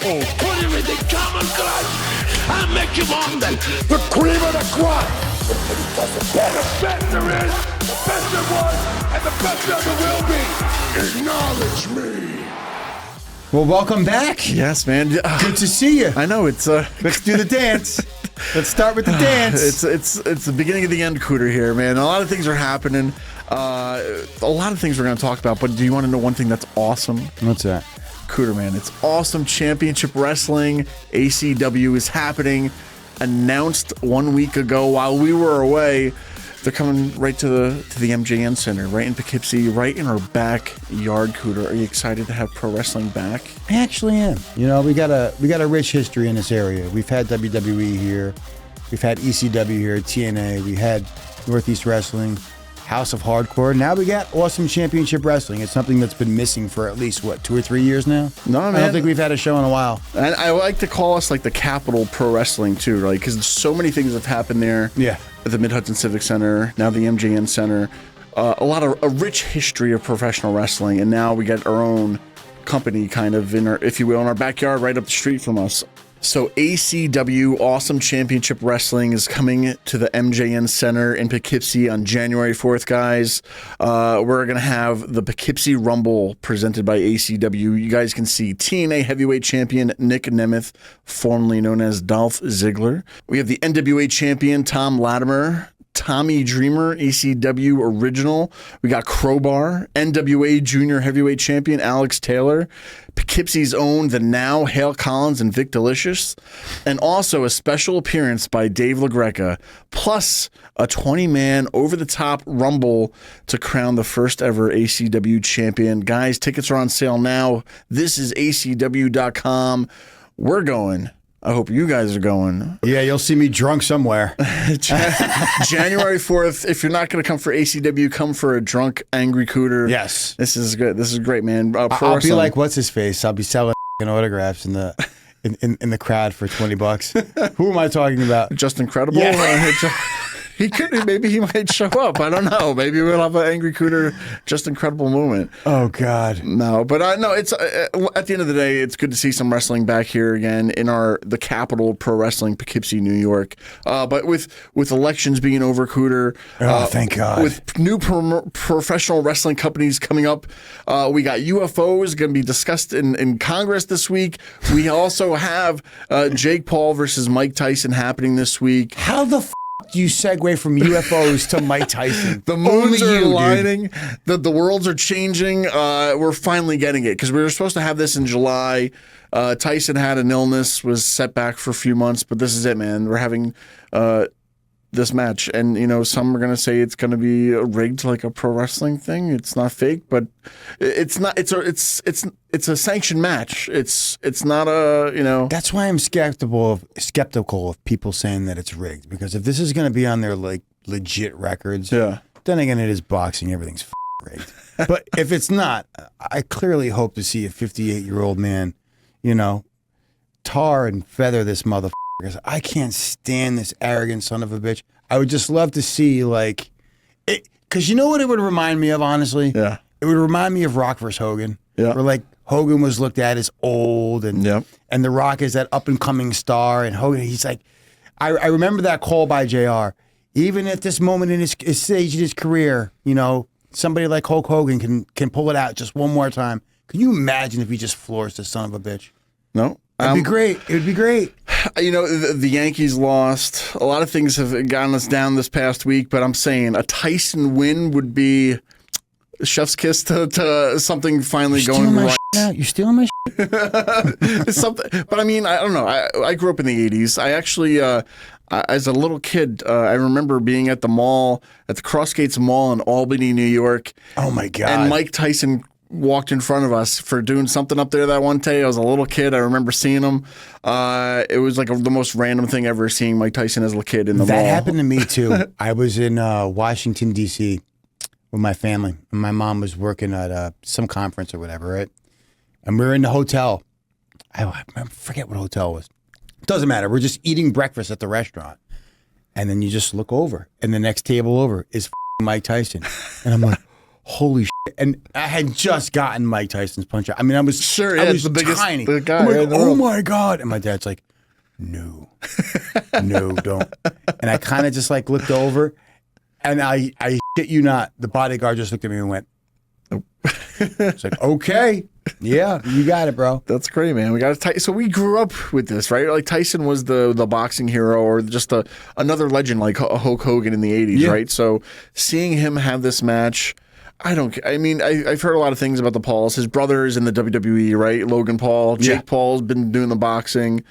Put him in the common clutch and make him on the cream of the crop. The best there is, the best there was, and the best there will be. Acknowledge me. Well, welcome back. Yes, man. Good to see you. I know it's. Let's do the dance. Let's start with the dance. It's the beginning of the end, Cooter. Here, man. A lot of things are happening. A lot of things we're going to talk about. But do you want to know one thing that's awesome? What's that? Cooter, man. It's awesome. Championship Wrestling, ACW is happening. Announced 1 week ago while we were away. They're coming right to the MJN Center, right in Poughkeepsie, right in our backyard. Cooter, are you excited to have pro wrestling back? I actually am. You know, we got a rich history in this area. We've had WWE here, we've had ECW here, TNA, we had Northeast Wrestling, House of Hardcore. Now we got awesome championship wrestling. It's something that's been missing for at least, 2 or 3 years now? No, man. I don't think we've had a show in a while. And I like to call us like the capital pro wrestling too, right? Because so many things have happened there. Yeah. At the Mid-Hudson Civic Center, now the MJN Center. A rich history of professional wrestling, and now we got our own company kind of in our, if you will, in our backyard right up the street from us. So ACW, Awesome Championship Wrestling, is coming to the MJN Center in Poughkeepsie on January 4th, guys. We're going to have the Poughkeepsie Rumble presented by ACW. You guys can see TNA Heavyweight Champion Nick Nemeth, formerly known as Dolph Ziggler. We have the NWA Champion Tom Latimer, Tommy Dreamer, ACW Original. We got Crowbar, NWA Junior Heavyweight Champion Alex Taylor, Poughkeepsie's own The Now, Hale Collins and Vic Delicious, and also a special appearance by Dave LaGreca, plus a 20-man over-the-top Rumble to crown the first ever ACW champion. Guys, tickets are on sale now. This is ACW.com. We're going. I hope you guys are going. Yeah, you'll see me drunk somewhere. January 4th. If you're not going to come for ACW, come for a drunk, angry Cooter. Yes. This is good. This is great, man. I'll be like, what's his face? I'll be selling autographs in the crowd for $20. Who am I talking about? Just Incredible? Yeah. He could. Maybe he might show up. I don't know. Maybe we'll have an angry Cooter, Just Incredible moment. Oh God, no. But no. It's at the end of the day, it's good to see some wrestling back here again in the capital pro wrestling, Poughkeepsie, New York. But with elections being over, Cooter. Thank God. With new professional wrestling companies coming up, we got UFOs going to be discussed in Congress this week. We also have Jake Paul versus Mike Tyson happening this week. How the do you segue from UFOs to Mike Tyson? The moons are aligning. The worlds are changing. We're finally getting it because we were supposed to have this in July. Tyson had an illness, was set back for a few months, but this is it, man. We're having this match, and some are going to say it's going to be rigged like a pro wrestling thing. It's not fake, but it's not. It's a sanctioned match. It's not a That's why I'm skeptical of people saying that it's rigged, because if this is going to be on their like legit records, then again it is boxing. Everything's rigged. But if it's not, I clearly hope to see a 58-year-old man, tar and feather this motherfucker. Because I can't stand this arrogant son of a bitch. I would just love to see like it, because you know what it would remind me of, honestly? Yeah. It would remind me of Rock vs. Hogan. Yeah. Where like Hogan was looked at as old and The Rock is that up and coming star, and Hogan, he's like, I remember that call by JR. Even at this moment in his stage in his career, somebody like Hulk Hogan can pull it out just one more time. Can you imagine if he just floors this son of a bitch? No. It'd be great. It would be great. The Yankees lost. A lot of things have gotten us down this past week, but I'm saying a Tyson win would be a chef's kiss to something finally going right. You're stealing my It's something, but I mean, I don't know. I grew up in the 80s. I actually, as a little kid, I remember being at the mall, at the Crossgates Mall in Albany, New York. Oh, my God. And Mike Tyson walked in front of us for doing something up there that one day. I was a little kid. I remember seeing him. It was like the most random thing ever, seeing Mike Tyson as a little kid in the mall. That happened to me too. I was in Washington, D.C. with my family. And my mom was working at some conference or whatever, right? And we were in the hotel. I forget what hotel it was. Doesn't matter. We're just eating breakfast at the restaurant. And then you just look over. And the next table over is Mike Tyson. And I'm like, holy shit. and I had just gotten Mike Tyson's punch out. I mean, I was I was the biggest tiny. the guy. I'm like, Right in the oh world. my God. And my dad's like, no, don't. And I kind of just like looked over, and I shit you not, the bodyguard just looked at me and went, it's like, okay, yeah, you got it, bro. That's great, man. We got to. So we grew up with this, right? Like Tyson was the boxing hero, or just another legend like Hulk Hogan in the '80s, right? So seeing him have this match, I mean, I've heard a lot of things about the Pauls. His brother's in the WWE, right? Logan Paul, Jake Paul's been doing the boxing.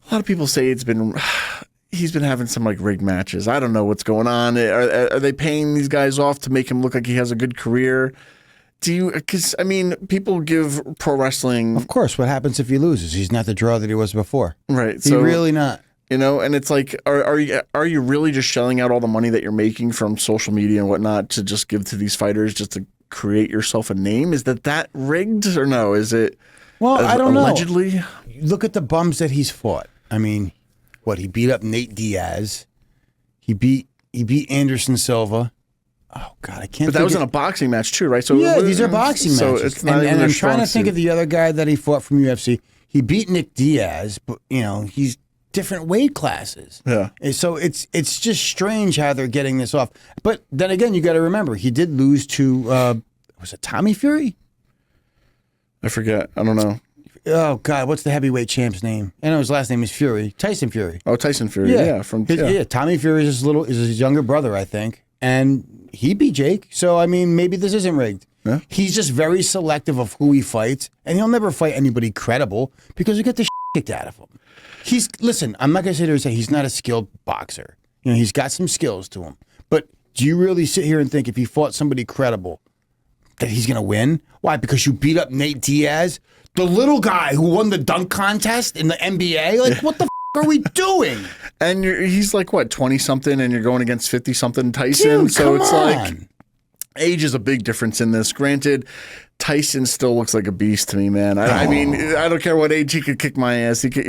A lot of people say he's been having some like rigged matches. I don't know what's going on. Are they paying these guys off to make him look like he has a good career? Because I mean, people give pro wrestling. Of course, what happens if he loses? He's not the draw that he was before. Right. He's really not. You know, and it's like, are you really just shelling out all the money that you're making from social media and whatnot to just give to these fighters just to create yourself a name? Is that rigged or no? Is it? Well, I don't know. Allegedly, look at the bums that he's fought. I mean, he beat up Nate Diaz. He beat Anderson Silva. Oh God, I can't. But that was in a boxing match too, right? So yeah, these are boxing matches. So it's not even and their I'm trying to think strong of the other guy that he fought from UFC. He beat Nick Diaz, but he's different weight classes. Yeah. And so it's just strange how they're getting this off. But then again, you got to remember he did lose to was it Tommy Fury? I forget. I don't know. Oh God, what's the heavyweight champ's name? I know his last name is Fury. Tyson Fury. Oh, Tyson Fury. Yeah. Tommy Fury is his younger brother, I think, and he beat Jake. So I mean, maybe this isn't rigged. Yeah. He's just very selective of who he fights, and he'll never fight anybody credible because he'll get the kicked out of him. Listen, I'm not gonna sit here and say he's not a skilled boxer. He's got some skills to him. But do you really sit here and think if he fought somebody credible that he's gonna win? Why? Because you beat up Nate Diaz, the little guy who won the dunk contest in the NBA? Like, what the are we doing? And he's like, what, 20-something, and you're going against 50-something Tyson? Dude, so it's on. like, age is a big difference in this. Granted, Tyson still looks like a beast to me, man. I mean, I don't care what age he could kick my ass. He could,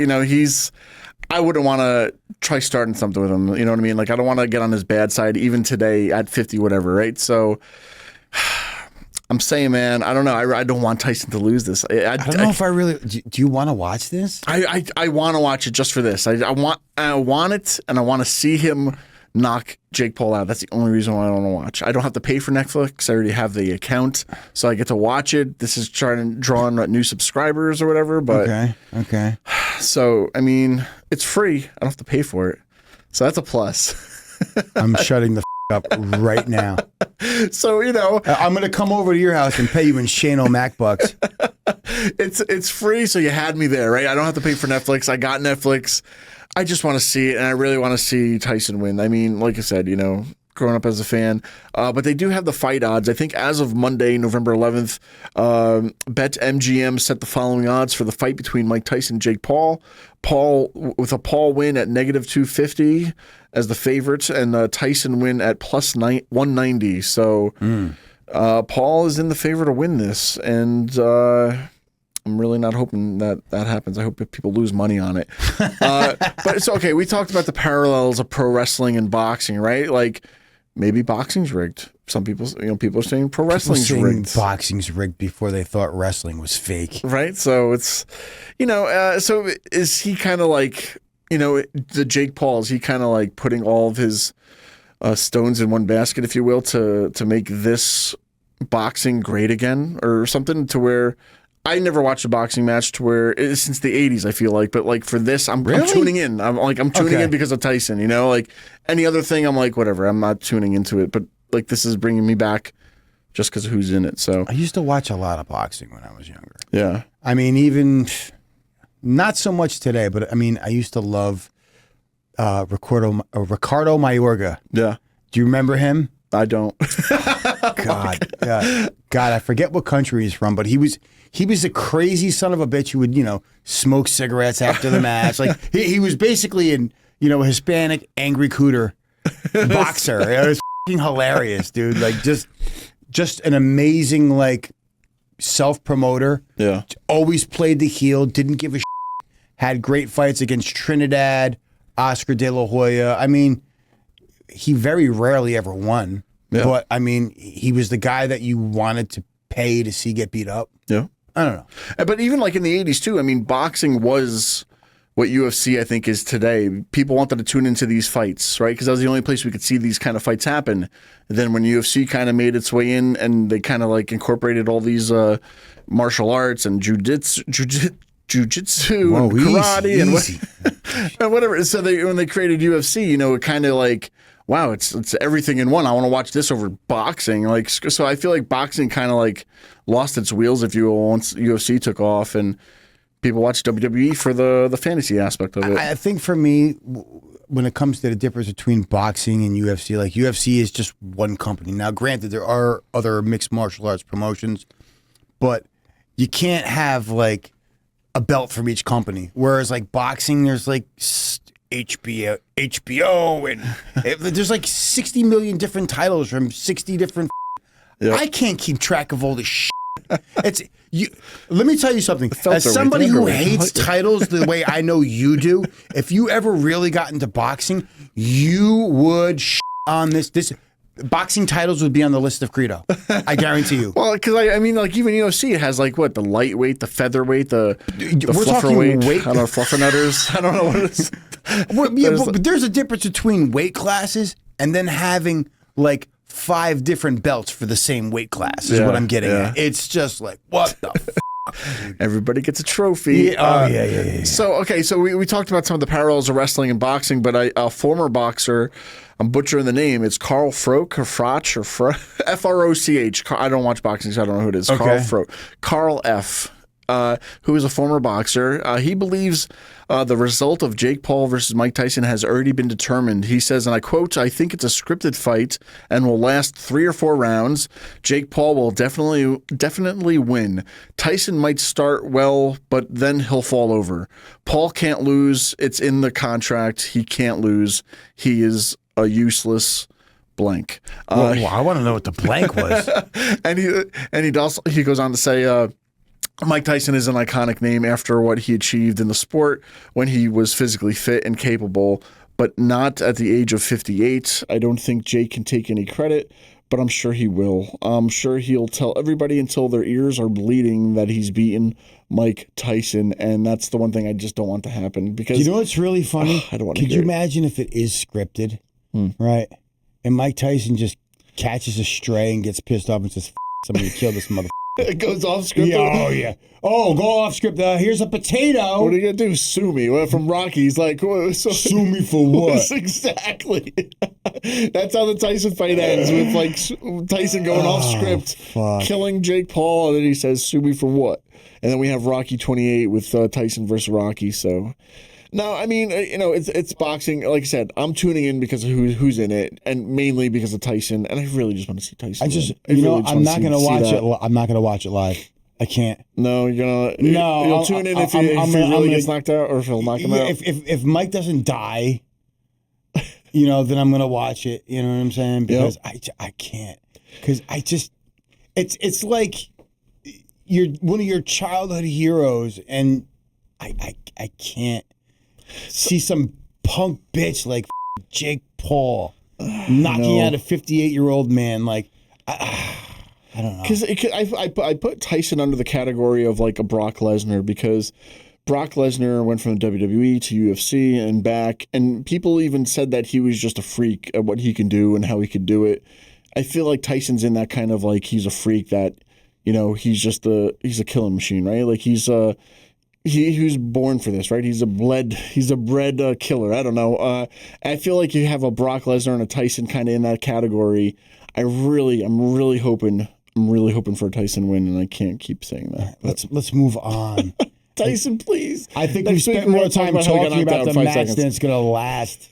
I wouldn't want to try starting something with him. You know what I mean? Like, I don't want to get on his bad side, even today at 50, whatever, right? So I'm saying, man, I don't know. I don't want Tyson to lose this. I don't know if I really. Do you want to watch this? I want to watch it just for this. I want it, and I want to see him knock Jake Paul out. That's the only reason why I don't want to watch. I don't have to pay for Netflix. I already have the account, so I get to watch it. This is trying to draw in new subscribers or whatever. But okay. So I mean, it's free. I don't have to pay for it, so that's a plus. I'm shutting the up right now. So I'm going to come over to your house and pay you in Shane O'Mac bucks. It's free, so you had me there, right? I don't have to pay for Netflix. I got Netflix. I just want to see it, and I really want to see Tyson win. I mean, like I said, growing up as a fan. But they do have the fight odds. I think as of Monday, November 11th, BetMGM set the following odds for the fight between Mike Tyson and Jake Paul. Paul with a Paul win at -250 as the favorite, and Tyson win at plus 190. So Paul is in the favor to win this, and I'm really not hoping that happens. I hope people lose money on it. But it's okay. We talked about the parallels of pro wrestling and boxing, right? Like maybe boxing's rigged. Some people, people are saying pro wrestling's rigged. Boxing's rigged before they thought wrestling was fake. Right. So it's, so is he kind of like, the Jake Paul, is he kind of like putting all of his stones in one basket, if you will, to make this boxing great again or something, to where I never watched a boxing match to where since the 80s, I feel like, but like for this, I'm tuning in. I'm tuning in because of Tyson, like any other thing. I'm like, whatever, I'm not tuning into it, but like this is bringing me back just because of who's in it. So I used to watch a lot of boxing when I was younger. Yeah. I mean, even not so much today, but I mean, I used to love Ricardo Mayorga. Yeah. Do you remember him? I don't. God, I forget what country he's from, but he was a crazy son of a bitch who would, smoke cigarettes after the match. Like he was basically a Hispanic angry cooter boxer. It was fucking hilarious, dude. Like just an amazing self-promoter. Yeah. Always played the heel, didn't give a shit. Had great fights against Trinidad, Oscar De La Hoya. I mean, he very rarely ever won. But I mean, he was the guy that you wanted to pay to see get beat up. Yeah. I don't know. But even like in the 80s too, I mean, boxing was what UFC I think is today. People wanted to tune into these fights, right? Because that was the only place we could see these kind of fights happen. And then when UFC kind of made its way in and they kind of like incorporated all these martial arts and jujitsu and karate and whatever. So when they created UFC, you know, it kind of like, wow, it's everything in one. I want to watch this over boxing. Like, so I feel like boxing kind of like lost its wheels, if you will, once UFC took off and people watch WWE for the fantasy aspect of it. I think for me, when it comes to the difference between boxing and UFC, like UFC is just one company. Now, granted, there are other mixed martial arts promotions, but you can't have like a belt from each company. Whereas like boxing, there's like HBO, and there's like 60 million different titles from 60 different. I can't keep track of all this shit. It's you. Let me tell you something. As somebody who hates titles the way I know you do, if you ever really got into boxing, you would on this. Boxing titles would be on the list of Credo. I guarantee you. Well, because I mean, like even UFC, it has like what the lightweight, the featherweight, the we're talking flufferweight. weight. I don't know, fluffernutters. I don't know what it is. But there's a difference between weight classes and then having like 5 different belts for the same weight class. Is what I'm getting at. It's just like what the. Everybody gets a trophy. Yeah. So, okay, so we talked about some of the parallels of wrestling and boxing, but a former boxer, I'm butchering the name, it's Carl Froch or Froch or F-R-O-C-H. I don't watch boxing, so I don't know who it is. Okay. Carl Froch. Carl F., who is a former boxer. He believes the result of Jake Paul versus Mike Tyson has already been determined. He says, and I quote, "I think it's a scripted fight and will last 3 or 4 rounds. Jake Paul will definitely win. Tyson might start well, but then he'll fall over. Paul can't lose. It's in the contract. He can't lose. He is a useless blank." Well, I want to know what the blank was. and he goes on to say, Mike Tyson is an iconic name after what he achieved in the sport when he was physically fit and capable, but not at the age of 58. I don't think Jake can take any credit, but I'm sure he will. I'm sure he'll tell everybody until their ears are bleeding that he's beaten Mike Tyson, and that's the one thing I just don't want to happen. Because you know what's really funny? I don't want to. Could you imagine if it is scripted, right? And Mike Tyson just catches a stray and gets pissed off and says, "Somebody kill this motherfucker." It goes off script. Yeah, oh, go off script. Here's a potato. What are you gonna do? Sue me? Well, from Rocky, he's like, sue me for what? Exactly. That's how the Tyson fight ends, with like Tyson going off script, killing Jake Paul, and then he says, "Sue me for what?" And then we have Rocky 28 with Tyson versus Rocky. So. No, I mean, you know, it's boxing. Like I said, I'm tuning in because of who's in it, and mainly because of Tyson. And I really just want to see Tyson. I'm not going to watch it. I'm not going to watch it live. I can't. No, you're gonna. No, you'll tune in if he really gets knocked out, or if he'll knock him out. If Mike doesn't die, you know, then I'm going to watch it. You know what I'm saying? Because I can't. Because I just, it's like you're one of your childhood heroes, and I can't. See some punk bitch like Jake Paul knocking out a 58-year-old man. Like, I don't know. Because I put Tyson under the category of like a Brock Lesnar, because Brock Lesnar went from the WWE to UFC and back, and people even said that he was just a freak at what he can do and how he could do it. I feel like Tyson's in that kind of like, he's a freak that, you know, he's a killing machine, right? Like he was born for this, right? He's a bred killer. I don't know. I feel like you have a Brock Lesnar and a Tyson kind of in that category. I'm really hoping for a Tyson win, and I can't keep saying that. Let's move on. Tyson, please. I think we spent more time talking about the match than it's going to last.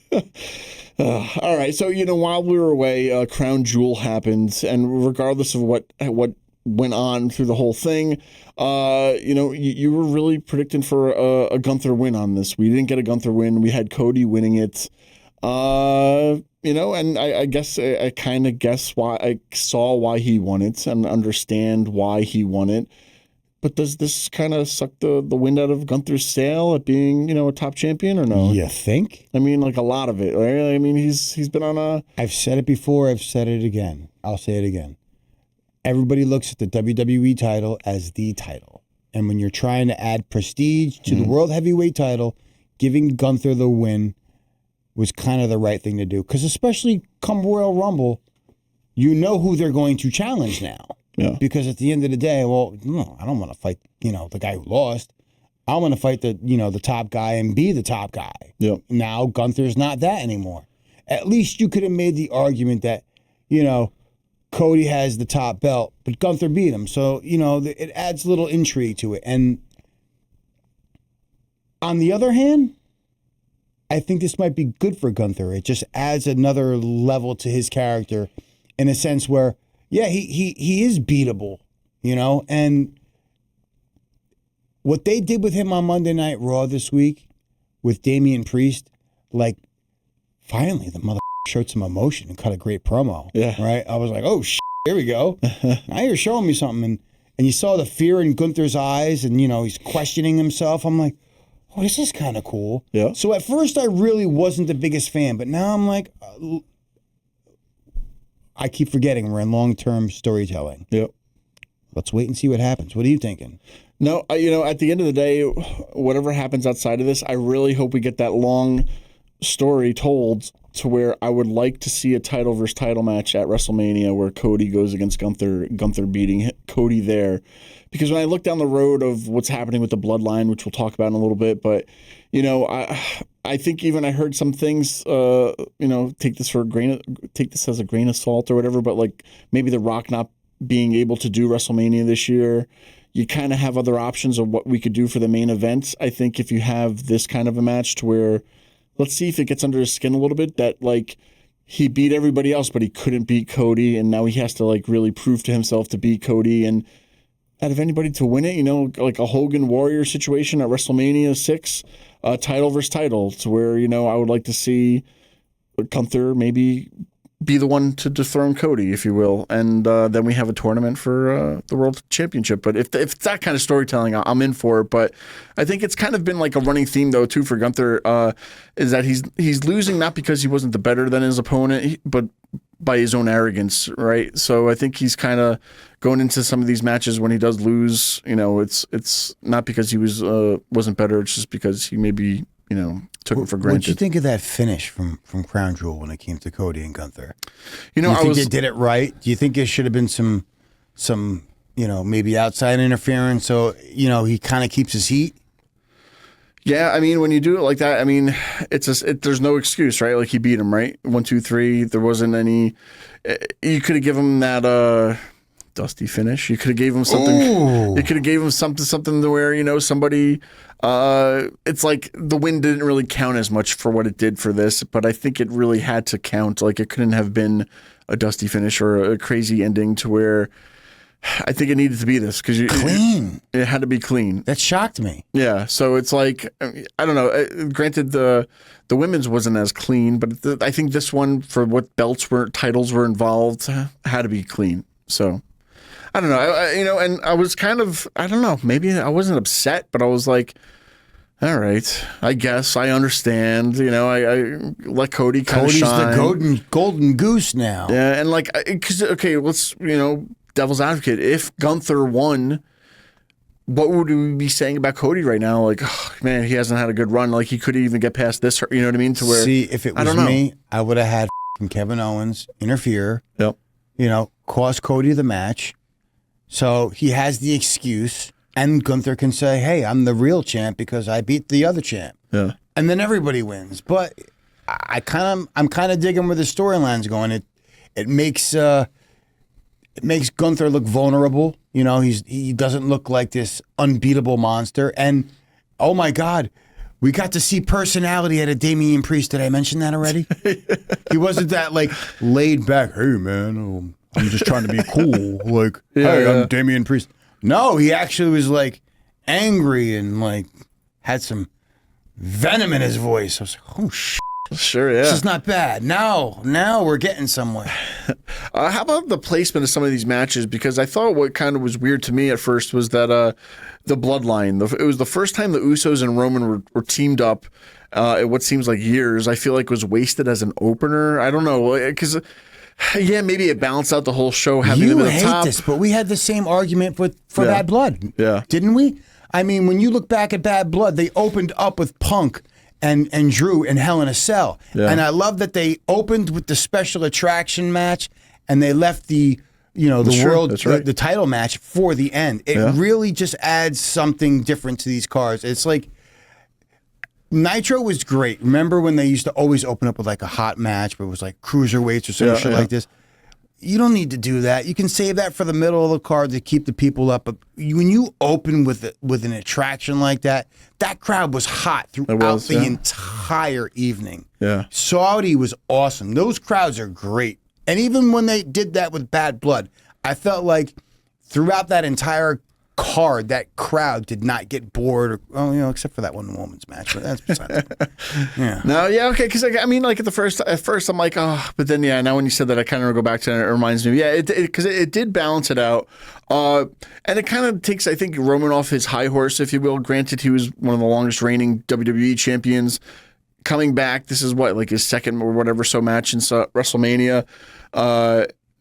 All right. So, you know, while we were away, Crown Jewel happened, and regardless of what went on through the whole thing, you know, you were really predicting for a Gunther win on this. We didn't get a Gunther win. We had Cody winning it. You know, and I guess I kind of guess why. I saw why he won it and understand why he won it. But does this kind of suck the wind out of Gunther's sail at being, a top champion or no? You think? I mean, like a lot of it, right? I mean, he's been on a... I've said it before. I've said it again. I'll say it again. Everybody looks at the WWE title as the title. And when you're trying to add prestige to the World Heavyweight title, giving Gunther the win was kind of the right thing to do. Because especially come Royal Rumble, you know who they're going to challenge now. Yeah. Because at the end of the day, well, no, I don't want to fight, the guy who lost. I want to fight the top guy and be the top guy. Yep. Now Gunther's not that anymore. At least you could have made the argument that, Cody has the top belt, but Gunther beat him. So, it adds a little intrigue to it. And on the other hand, I think this might be good for Gunther. It just adds another level to his character in a sense where, yeah, he is beatable, and what they did with him on Monday Night Raw this week with Damian Priest, like, finally the mother showed some emotion and cut a great promo. Yeah. Right? I was like, oh, here we go. Now you're showing me something. And you saw the fear in Gunther's eyes and, he's questioning himself. I'm like, oh, this is kind of cool. Yeah. So at first I really wasn't the biggest fan, but now I'm like, I keep forgetting we're in long-term storytelling. Yep. Let's wait and see what happens. What are you thinking? No, at the end of the day, whatever happens outside of this, I really hope we get that long story told to where I would like to see a title versus title match at WrestleMania where Cody goes against Gunther beating Cody there. Because when I look down the road of what's happening with the bloodline, which we'll talk about in a little bit, but, I think even I heard some things, take this as a grain of salt or whatever, but like maybe The Rock not being able to do WrestleMania this year, you kind of have other options of what we could do for the main event. I think if you have this kind of a match to where, let's see if it gets under his skin a little bit, that like he beat everybody else, but he couldn't beat Cody, and now he has to like really prove to himself to beat Cody, and out of anybody to win it, like a Hogan Warrior situation at WrestleMania 6, title versus title, to where, I would like to see Gunther maybe be the one to dethrone Cody, if you will, and then we have a tournament for the World Championship. But if it's that kind of storytelling, I'm in for it. But I think it's kind of been like a running theme, though, too, for Gunther, is that he's losing not because he wasn't the better than his opponent, but by his own arrogance, right? So I think he's kind of going into some of these matches when he does lose, it's not because he wasn't better, it's just because he maybe, took it for granted. What'd you think of that finish from Crown Jewel when it came to Cody and Gunther? Do you think they did it right? Do you think there should have been some maybe outside interference so, he kind of keeps his heat? Yeah, I mean, when you do it like that, I mean, there's no excuse, right? Like he beat him, right? 1, 2, 3. There wasn't any. You could have given him that dusty finish. You could have gave him something. Ooh. You could have gave him something to where somebody. It's like the win didn't really count as much for what it did for this, but I think it really had to count. Like it couldn't have been a dusty finish or a crazy ending to where. I think it needed to be this because clean. It had to be clean. That shocked me. Yeah, so it's like I don't know. Granted, the women's wasn't as clean, but I think this one for what titles were involved had to be clean. So I don't know. And I was kind of I don't know. Maybe I wasn't upset, but I was like, all right, I guess I understand. I let Cody kind of shine. Cody's the golden goose now. Yeah, and like because let's devil's advocate, if Gunther won, what would we be saying about Cody right now? Like, oh, man, he hasn't had a good run. Like, he couldn't even get past this. You know what I mean? To where, see, if it was me, I would have had Kevin Owens interfere. Yep. Cost Cody the match. So he has the excuse, and Gunther can say, "Hey, I'm the real champ because I beat the other champ." Yeah. And then everybody wins. But I'm kind of digging where the storyline's going. It makes. It makes Gunther look vulnerable. He doesn't look like this unbeatable monster. And, oh, my God, we got to see personality out of Damian Priest. Did I mention that already? He wasn't that, like, laid back, hey, man, I'm just trying to be cool. Like, I'm Damian Priest. No, he actually was, like, angry and, like, had some venom in his voice. I was like, oh, shit. Sure, yeah. This is not bad. Now we're getting somewhere. How about the placement of some of these matches? Because I thought what kind of was weird to me at first was that the Bloodline. It was the first time the Usos and Roman were teamed up at what seems like years. I feel like was wasted as an opener. I don't know, because yeah, maybe it balanced out the whole show having them at the top. You hate this, but we had the same argument for Bad Blood. Yeah. Didn't we? I mean, when you look back at Bad Blood, they opened up with Punk and Drew in Hell in a Cell. Yeah. And I love that they opened with the special attraction match and they left the the title match for the end. It really just adds something different to these cards. It's like Nitro was great. Remember when they used to always open up with like a hot match, but it was like cruiserweights or some shit like this? You don't need to do that. You can save that for the middle of the card to keep the people up. But when you open with an attraction like that, that crowd was hot throughout the entire evening. Yeah. Saudi was awesome. Those crowds are great. And even when they did that with Bad Blood, I felt like throughout that entire card, that crowd did not get bored, except for that one woman's match. But that's beside it. Yeah. No, yeah, okay. Because I mean, like at first, I'm like, oh, but then now when you said that, I kind of go back to it. It reminds me, because it did balance it out, and it kind of takes, I think, Roman off his high horse, if you will. Granted, he was one of the longest reigning WWE champions. Coming back, this is like his second or whatever match in WrestleMania.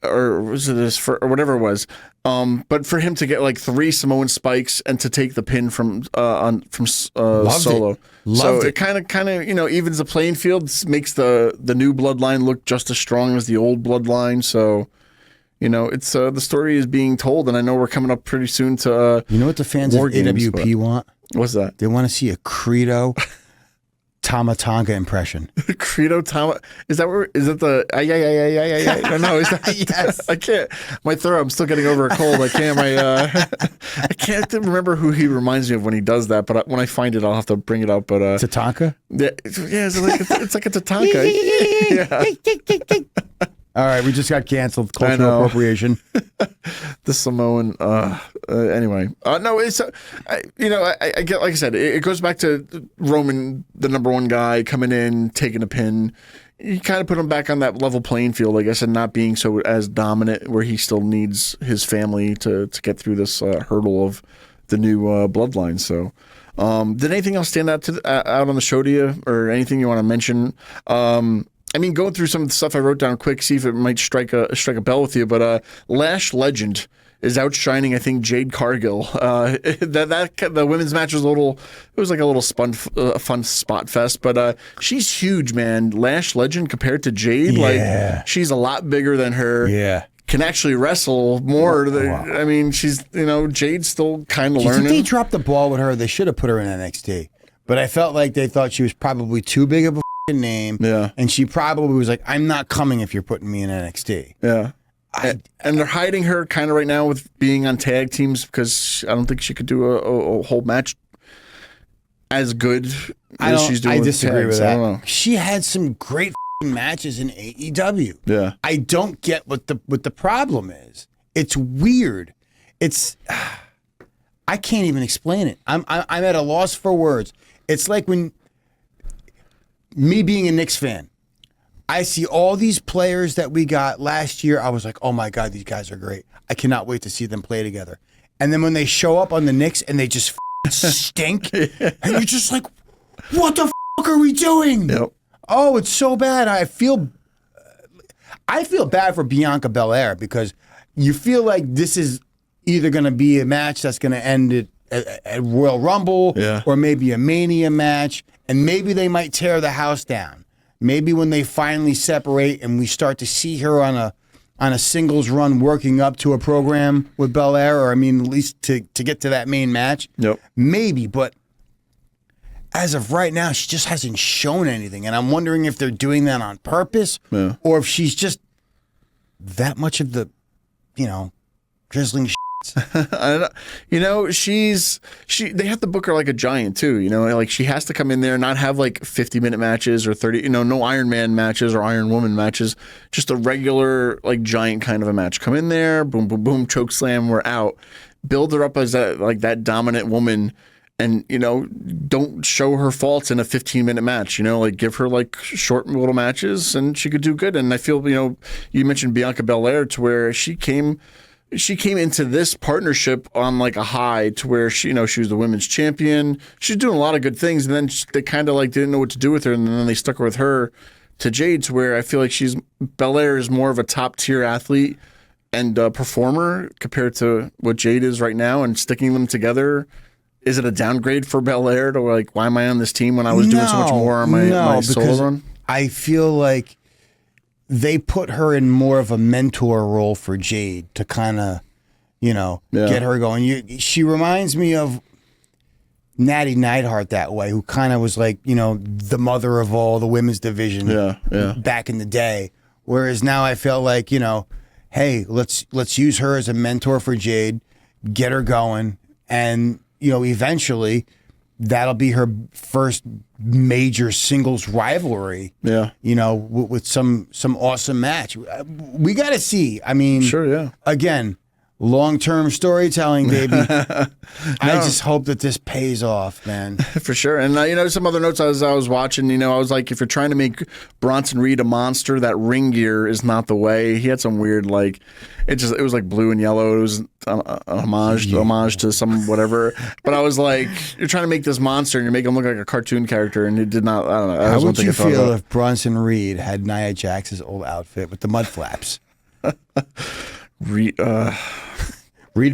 Or was it or whatever it was, but for him to get like 3 Samoan spikes and to take the pin from Solo, it kind of evens the playing field, makes the new bloodline look just as strong as the old bloodline. So it's the story is being told, and I know we're coming up pretty soon to what the fans of AWP want? What's that? They want to see a Credo Tama impression. Credo Tama, is that where? Is it the? Yeah. No, is that? Yes. I can't. My throat. I'm still getting over a cold. I can't. I can't remember who he reminds me of when he does that. But when I find it, I'll have to bring it up. But Tatanka. Yeah. It's like a Tatanka. Yeah. All right, we just got canceled. Cultural appropriation. The Samoan. Anyway, no, it's I get, like I said, it goes back to Roman, the number one guy, coming in, taking a pin. You kind of put him back on that level playing field, I guess, and not being so as dominant, where he still needs his family to get through this hurdle of the new bloodline. So, did anything else stand out out on the show to you, or anything you want to mention? I mean, going through some of the stuff I wrote down quick, see if it might strike a bell with you. But Lash Legend is outshining, I think, Jade Cargill. The women's match was like a little fun spot fest. But she's huge, man. Lash Legend compared to Jade, like she's a lot bigger than her. Yeah. Can actually wrestle more. Wow. I mean, she's Jade's still kind of learning. Do you think they dropped the ball with her? They should have put her in NXT. But I felt like they thought she was probably too big of a name. Yeah. And she probably was like, I'm not coming if you're putting me in NXT. Yeah. And they're hiding her kind of right now with being on tag teams, because I don't think she could do a whole match as good as she's doing. I disagree with that. that. I don't know. She had some great matches in AEW. Yeah. I don't get what the problem is. It's weird. I can't even explain it. I'm at a loss for words. It's like when me being a Knicks fan, I see all these players that we got last year. I was like, oh my God, these guys are great. I cannot wait to see them play together. And then when they show up on the Knicks and they just stink, and you're just like, what the are we doing? Yep. Oh, it's so bad. I feel bad for Bianca Belair, because you feel like this is either going to be a match that's going to end at Royal Rumble, or maybe a Mania match, and maybe they might tear the house down. Maybe when they finally separate and we start to see her on a singles run working up to a program with Belair, or at least to get to that main match. Yep. Maybe, but as of right now, she just hasn't shown anything. And I'm wondering if they're doing that on purpose, or if she's just that much of the, drizzling they have to book her like a giant too, like she has to come in there, not have like 50-minute matches or 30, no Iron Man matches or Iron Woman matches, just a regular like giant kind of a match. Come in there, boom, boom, boom, choke slam, we're out. Build her up as that dominant woman, and, don't show her faults in a 15-minute match, like give her like short little matches and she could do good. And I feel, you mentioned Bianca Belair to where she came into this partnership on like a high to where she was the women's champion. She's doing a lot of good things. And then they kind of like didn't know what to do with her. And then they stuck with her to Jade to where I feel like Belair is more of a top tier athlete and performer compared to what Jade is right now, and sticking them together. Is it a downgrade for Belair to like, why am I on this team when I was doing so much more on my solo run? I feel like they put her in more of a mentor role for Jade to kind of, get her going. She reminds me of Natty Neidhart that way, who kind of was like, the mother of all the women's division back in the day. Whereas now I felt like, hey, let's use her as a mentor for Jade, get her going, and eventually that'll be her first major singles rivalry. Yeah. With some awesome match. We got to see. I mean, sure, yeah. Again, long-term storytelling, baby. I just hope that this pays off, man. For sure. And some other notes as I was watching, I was like, if you're trying to make Bronson Reed a monster, that ring gear is not the way. He had some weird it was like blue and yellow. It was a homage to some whatever. But I was like, you're trying to make this monster and you're making him look like a cartoon character, and it did not. I don't know. How would you feel if Bronson Reed had Nia Jax's old outfit with the mud flaps? Reed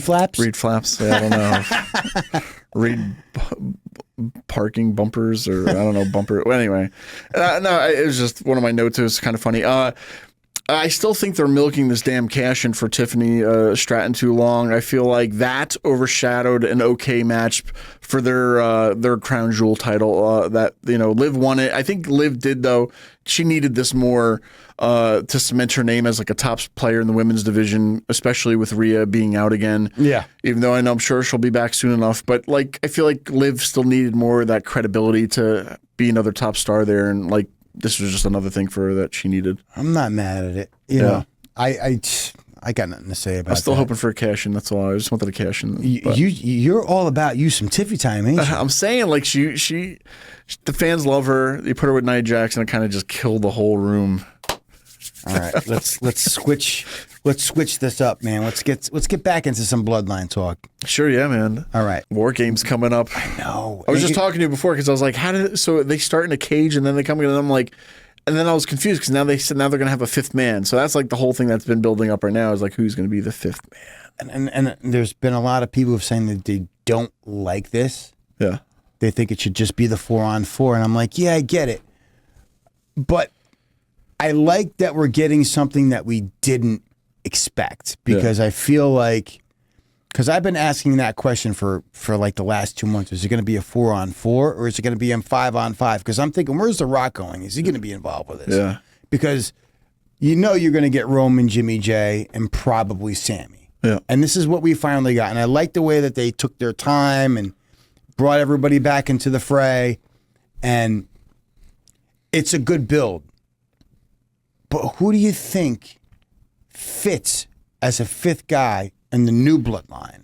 flaps? Reed flaps. Yeah, I don't know. Reed parking bumpers, or I don't know, bumper. Well, anyway, no, it was just one of my notes. It was kind of funny. I still think they're milking this damn cash in for Tiffany Stratton too long. I feel like that overshadowed an okay match for their Crown Jewel title. That Liv won it. I think Liv did, though. She needed this more to cement her name as like a top player in the women's division, especially with Rhea being out again. Yeah. Even though I'm sure she'll be back soon enough, but I feel like Liv still needed more of that credibility to be another top star there, and this was just another thing for her that she needed. I'm not mad at it. You know, I got nothing to say about it. I'm still hoping for a cash in. That's all. I just wanted a cash in. You're all about you some Tiffy time, ain't you? I'm saying she the fans love her. They put her with Nia Jax and it kind of just killed the whole room. All right, let's switch this up, man. Let's get back into some Bloodline talk. Sure, yeah, man. All right, War Games coming up. I know. I was just talking to you before because I was like, so they start in a cage and then they come in, and I'm like, and then I was confused because now they said they're going to have a fifth man. So that's like the whole thing that's been building up right now is like, who's going to be the fifth man? And there's been a lot of people who have saying that they don't like this. Yeah, they think it should just be the 4-on-4, and I'm like, yeah, I get it, but I like that we're getting something that we didn't expect, because I feel like, because I've been asking that question for like the last 2 months. Is it going to be a 4-on-4 or is it going to be a 5-on-5? Because I'm thinking, where's The Rock going? Is he going to be involved with this? Yeah. Because you're going to get Roman, Jimmy J, and probably Sammy. Yeah. And this is what we finally got. And I like the way that they took their time and brought everybody back into the fray. And it's a good build. But who do you think fits as a fifth guy in the new Bloodline?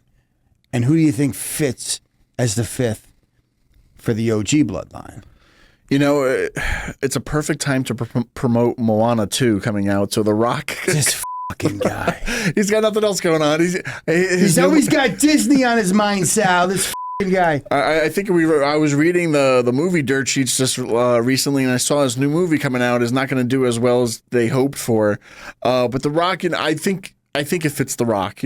And who do you think fits as the fifth for the OG Bloodline? It's a perfect time to promote Moana 2 coming out. So The Rock. This fucking guy. He's got nothing else going on. He's always got Disney on his mind, Sal. This guy. I think I was reading the movie dirt sheets just recently, and I saw his new movie coming out is not going to do as well as they hoped for. But The Rock, I think it fits The Rock.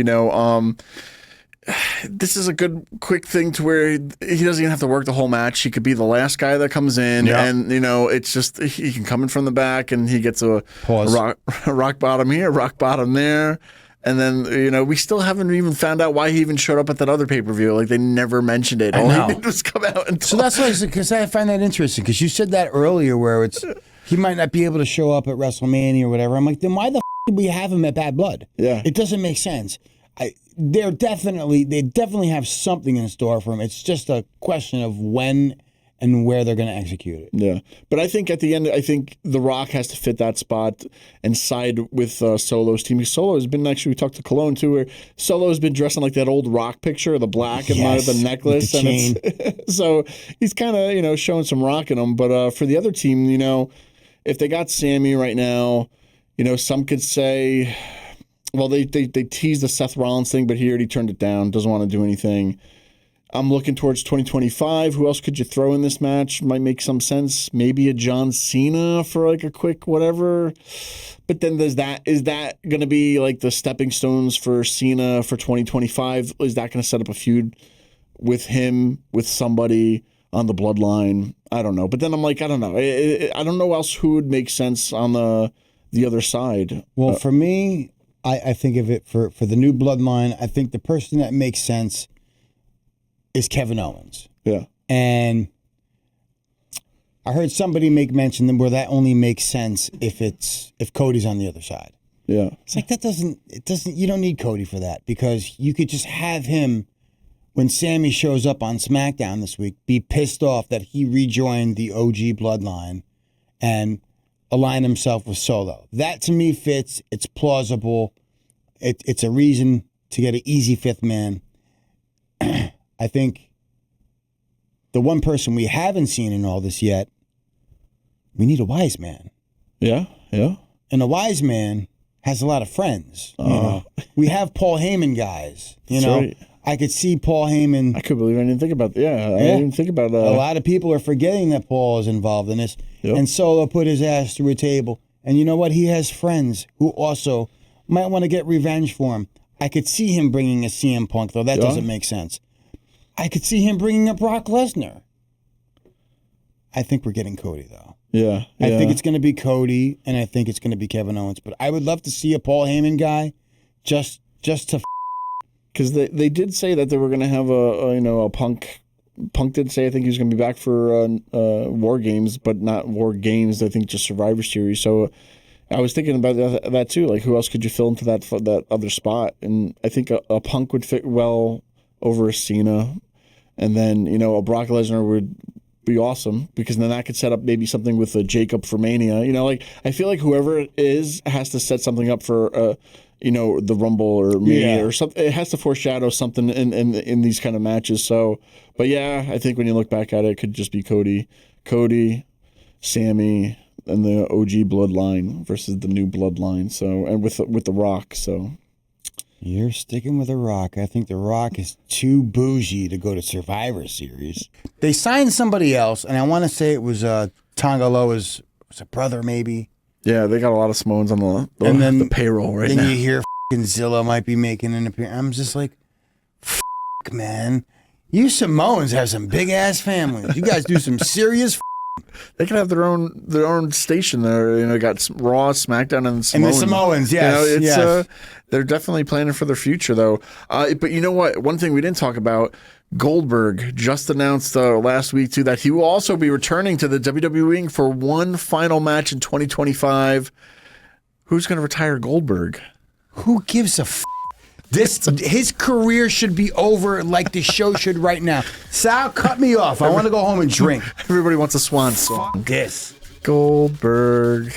This is a good quick thing to where he doesn't even have to work the whole match. He could be the last guy that comes in, and it's just he can come in from the back and he gets a rock bottom here, rock bottom there. And then, we still haven't even found out why he even showed up at that other pay-per-view. Like, they never mentioned it. All he did was come out and talk. So that's why, because I find that interesting, because you said that earlier where he might not be able to show up at WrestleMania or whatever. I'm like, then why the did we have him at Bad Blood? Yeah. It doesn't make sense. They definitely have something in store for him. It's just a question of when and where they're going to execute it. Yeah. But I think at the end, I think The Rock has to fit that spot and side with Solo's team. Solo has been, actually, we talked to Cologne too, where Solo has been dressing like that old Rock picture, the black and the necklace. With the chain. It's, so he's kind of, showing some Rock in him. But for the other team, if they got Sammy right now, some could say, well, they teased the Seth Rollins thing, but he already turned it down, doesn't want to do anything. I'm looking towards 2025. Who else could you throw in this match? Might make some sense. Maybe a John Cena for like a quick whatever. But then is that going to be like the stepping stones for Cena for 2025? Is that going to set up a feud with him, with somebody on the bloodline? I don't know. But then I'm like, I don't know. I don't know else who would make sense on the other side. Well, for me, I think of it for the new bloodline. I think the person that makes sense is Kevin Owens. Yeah. And I heard somebody make mention where that only makes sense if Cody's on the other side. Yeah. It's like you don't need Cody for that, because you could just have him, when Sammy shows up on SmackDown this week, be pissed off that he rejoined the OG bloodline and align himself with Solo. That to me fits. It's plausible. It's a reason to get an easy fifth man. I think the one person we haven't seen in all this yet, we need a wise man. Yeah, yeah. And a wise man has a lot of friends. We have Paul Heyman guys. Right. I could see Paul Heyman. I couldn't believe I didn't think about that. Yeah, I didn't think about that. A lot of people are forgetting that Paul is involved in this. Yep. And Solo put his ass through a table. And you know what? He has friends who also might want to get revenge for him. I could see him bringing a CM Punk, though. That doesn't make sense. I could see him bringing up Brock Lesnar. I think we're getting Cody, though. Yeah. I think it's going to be Cody, and I think it's going to be Kevin Owens. But I would love to see a Paul Heyman guy just to... Because they did say that they were going to have a Punk. Punk did say, I think he was going to be back for War Games, but not War Games. I think just Survivor Series. So I was thinking about that too. Like, who else could you fill into that other spot? And I think a Punk would fit well over a Cena, and then a Brock Lesnar would be awesome, because then that could set up maybe something with a Jacob for Mania. I feel like whoever it is has to set something up for the Rumble or Mania or something. It has to foreshadow something in these kind of matches. So, but yeah, I think when you look back at it could just be Cody, Sammy, and the OG bloodline versus the new bloodline. So, and with the Rock. So. You're sticking with The Rock. I think The Rock is too bougie to go to Survivor Series. They signed somebody else, and I want to say it was Tonga Loa's a brother, maybe. Yeah, they got a lot of Samoans on the payroll right now. Then you hear f***ing Zilla might be making an appearance. I'm just like, man. You Samoans have some big-ass families. You guys do some serious They can have their own station there. Got Raw, SmackDown, and Samoans. And the Samoans, yes. Yes. They're definitely planning for their future, though. But you know what? One thing we didn't talk about, Goldberg just announced last week, too, that he will also be returning to the WWE for one final match in 2025. Who's going to retire Goldberg? Who gives a f***? His career should be over like the show should right now. Sal, cut me off. I want to go home and drink. Everybody wants a swan song. This. Goldberg.